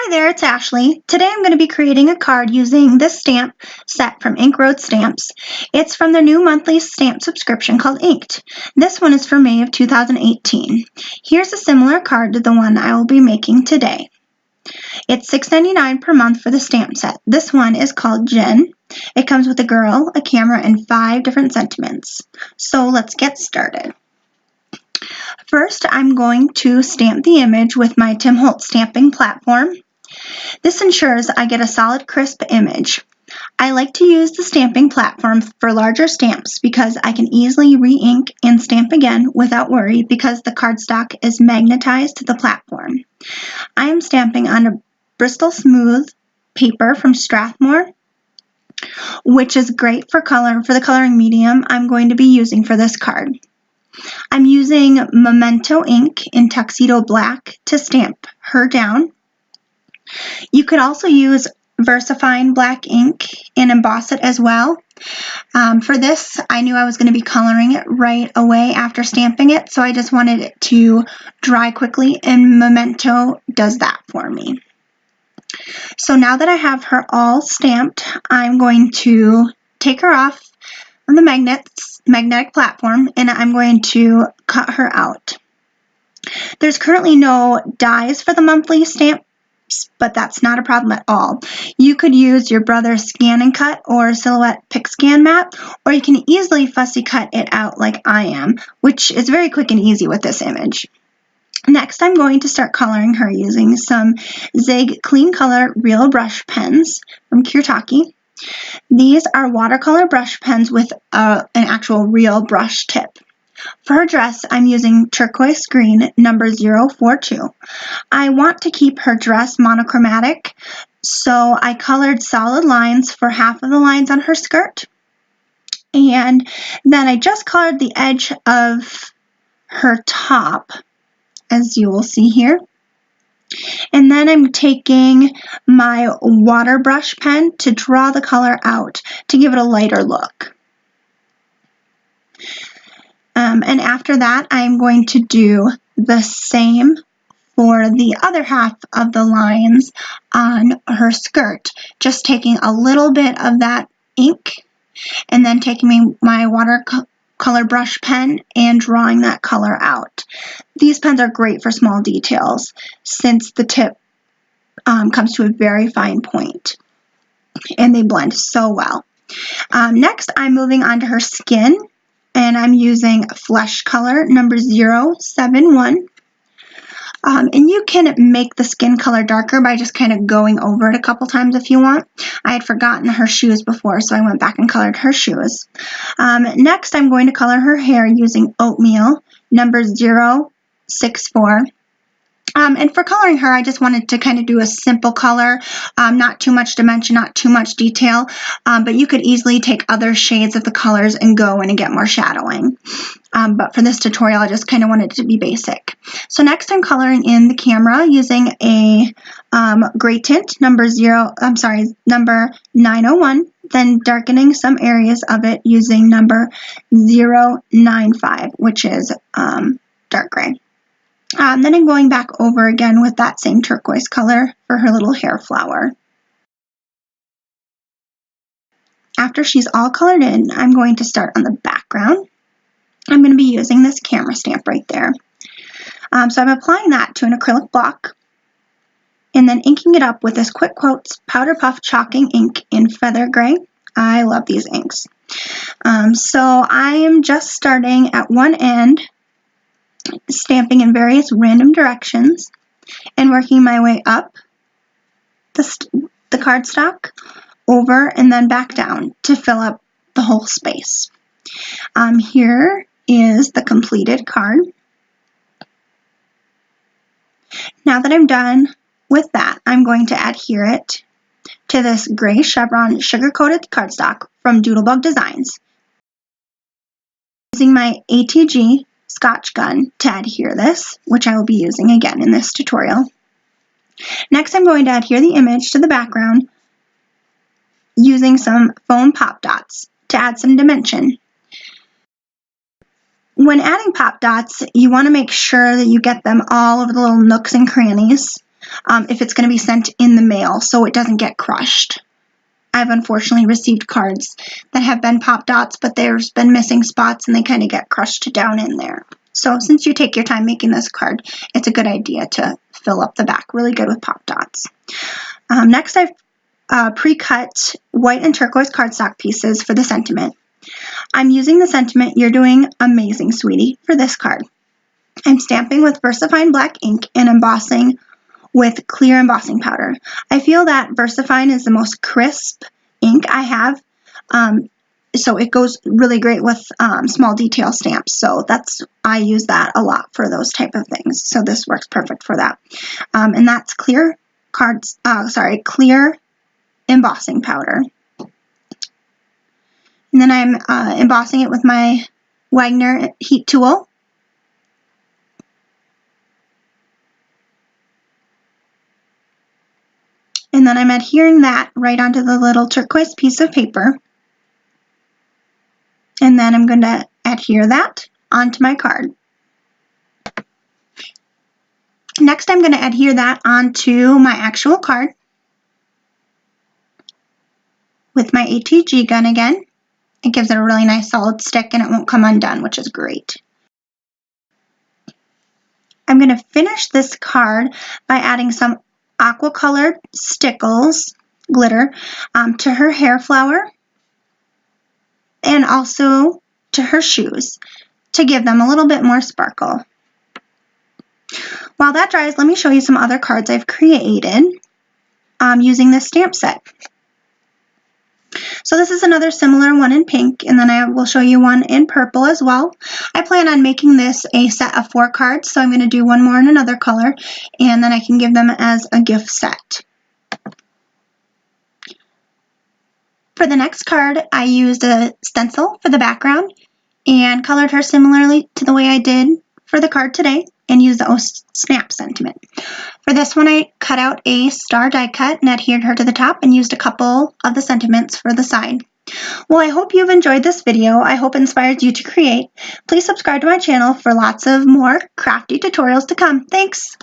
Hi there, it's Ashley. Today I'm going to be creating a card using this stamp set from Ink Road Stamps. It's from the new monthly stamp subscription called Inked. This one is for May of 2018. Here's a similar card to the one I will be making today. It's $6.99 per month for the stamp set. This one is called Jen. It comes with a girl, a camera, and 5 different sentiments. So let's get started. First, I'm going to stamp the image with my Tim Holtz stamping platform. This ensures I get a solid, crisp image. I like to use the stamping platform for larger stamps because I can easily re-ink and stamp again without worry because the cardstock is magnetized to the platform. I am stamping on a Bristol Smooth paper from Strathmore, which is great for the coloring medium I'm going to be using for this card. I'm using Memento ink in Tuxedo Black to stamp her down. You could also use VersaFine black ink and emboss it as well. For this, I knew I was going to be coloring it right away after stamping it, so I just wanted it to dry quickly, and Memento does that for me. So now that I have her all stamped, I'm going to take her off on the magnetic platform, and I'm going to cut her out. There's currently no dies for the monthly stamps, but that's not a problem at all. You could use your brother's Scan and Cut or Silhouette Pick Scan mat, or you can easily fussy cut it out like I am, which is very quick and easy with this image. Next, I'm going to start coloring her using some Zig Clean Color Real Brush Pens from Kirtaki. These are watercolor brush pens with an actual real brush tip. For her dress, I'm using turquoise green number 042. I want to keep her dress monochromatic, so I colored solid lines for half of the lines on her skirt. And then I just colored the edge of her top, as you will see here. And then I'm taking my water brush pen to draw the color out to give it a lighter look. And after that, I'm going to do the same for the other half of the lines on her skirt, just taking a little bit of that ink and then taking my watercolor brush pen and drawing that color out. These pens are great for small details since the tip comes to a very fine point and they blend so well. Next, I'm moving on to her skin, and I'm using Flesh Color number 071. And you can make the skin color darker by just kind of going over it a couple times if you want. I had forgotten her shoes before, so I went back and colored her shoes. Next, I'm going to color her hair using Oatmeal number 064. And for coloring her, I just wanted to kind of do a simple color, not too much dimension, not too much detail, but you could easily take other shades of the colors and go in and get more shadowing. But for this tutorial, I just kind of wanted it to be basic. So next I'm coloring in the camera using a gray tint number 901, then darkening some areas of it using number 095, which is dark gray. Then I'm going back over again with that same turquoise color for her little hair flower. After she's all colored in, I'm going to start on the background. I'm going to be using this camera stamp right there. So I'm applying that to an acrylic block and then inking it up with this Quick Quotes Powder Puff Chalking ink in Feather Gray. I love these inks. So I am just starting at one end, stamping in various random directions and working my way up the cardstock, over, and then back down to fill up the whole space. Here is the completed card. Now that I'm done with that, I'm going to adhere it to this gray chevron sugar-coated cardstock from Doodlebug Designs, using my ATG Scotch gun to adhere this, which I will be using again in this tutorial. Next, I'm going to adhere the image to the background using some foam pop dots to add some dimension. When adding pop dots, you want to make sure that you get them all over the little nooks and crannies if it's going to be sent in the mail so it doesn't get crushed. I've unfortunately received cards that have been pop dots, but there's been missing spots and they kind of get crushed down in there. So since you take your time making this card, it's a good idea to fill up the back really good with pop dots. Next, I've pre-cut white and turquoise cardstock pieces for the sentiment. I'm using the sentiment "You're doing amazing, sweetie" for this card. I'm stamping with VersaFine black ink and embossing with clear embossing powder. I feel that VersaFine is the most crisp ink I have, so it goes really great with small detail stamps. So I use that a lot for those type of things. So this works perfect for that. And that's clear embossing powder. And then I'm embossing it with my Wagner heat tool. And then I'm adhering that right onto the little turquoise piece of paper. And then I'm going to adhere that onto my card. Next, I'm going to adhere that onto my actual card with my ATG gun again. It gives it a really nice solid stick and it won't come undone, which is great. I'm going to finish this card by adding some aqua colored stickles, glitter, to her hair flower and also to her shoes to give them a little bit more sparkle. While that dries, let me show you some other cards I've created using this stamp set. So this is another similar one in pink, and then I will show you one in purple as well. I plan on making this a set of 4 cards, so I'm going to do one more in another color, and then I can give them as a gift set. For the next card, I used a stencil for the background and colored her similarly to the way I did for the card today and used the snap sentiment. For this one, I cut out a star die cut and adhered her to the top and used a couple of the sentiments for the side. Well, I hope you've enjoyed this video. I hope it inspires you to create. Please subscribe to my channel for lots of more crafty tutorials to come. Thanks!